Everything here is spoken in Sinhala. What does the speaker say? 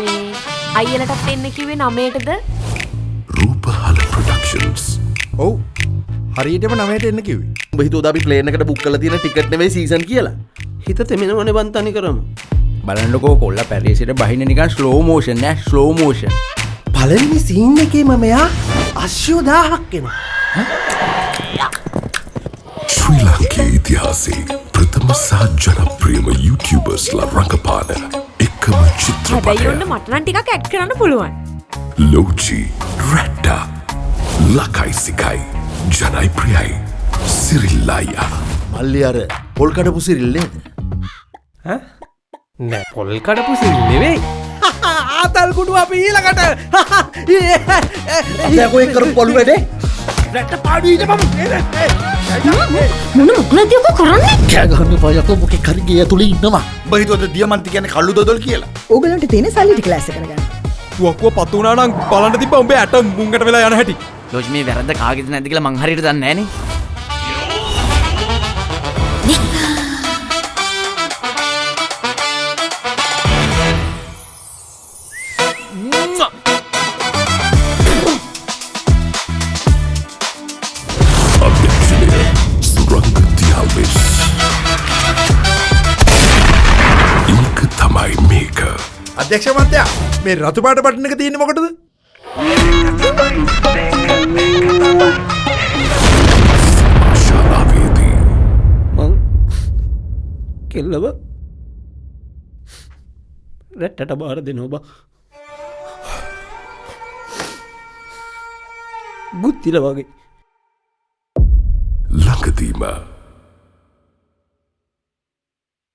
මේ අයියලටත් එන්න කිව්වේ 9ටද? රූපහල ප්‍රොඩක්ෂන්ස්. ඔව්. හරියටම 9ට එන්න කිව්වේ. උඹ හිතුවද අපි ප්ලේන් එකට බුක් කරලා තියෙන ටිකට් නෙවෙයි සීසන් කියලා? හිත තෙමෙනවනේ බන්තනි කරමු. බලන්නකෝ කොල්ල පැරිසිට බහින නිකන් ස්ලෝ මෝෂන් නෑ ස්ලෝ මෝෂන්. පළවෙනි සීන් එකේම මෙයා අශ්වය 1000ක් එනවා. ශ්‍රී ලංකේ ඉතිහාසයේ ප්‍රථම සහ ජනප්‍රියම YouTubersලා රඟපාන එකම හැබැයි චිත්‍රපටය ඔන්න මට නම් ටිකක් ඇඩ් කරන්න පුළුවන්. ලෝචි රැට්ටා ලකයි සිකයි ජනයි ප්‍රියයි සිරිල්ලායා මල්ලි අර පොල් කඩපු සිරිල් නේද? නෑ පොල් කඩපු සීන් නෙවෙයි. ආතල් කුඩු අපි ඊළඟට. දැන් ඔය කරපු පොල් වැඩේ රැට පාඩු ඊට මම මොන මොකද යකෝ කරන්නේ? කෑ ගහන්න පායකෝ මොකේ කරගේ ඇතුලේ ඉන්නවා. උඹ හිතුවද දියමන්ති කියන්නේ කළු දොදොල් කියලා? ඕගලන්ට තියෙන සල්ලි ටික ලෑස්ති කරගන්න. තුවක්කුව පතු වුණා නම් බලන්න තිබ්බා උඹේ ඇට මුංගට වෙලා යන හැටි. ලෝජ් මේ වැරද්ද කාගේද නැද්ද කියලා මං හරියට දන්නේ නෑනේ. අධ්‍යක්ෂණය සුරංග තියාල්විස් ඒක තමයි මේක අධ්‍යක්ෂ මහත්තයා මේ රතු පාට බටන් එක තියෙන්නේ මොකටද? ශාලාවේදී මං කෙල්ලව රැට්ටට බාර දෙනවා බා. ගුත්තිල වගේ. ළඟදීම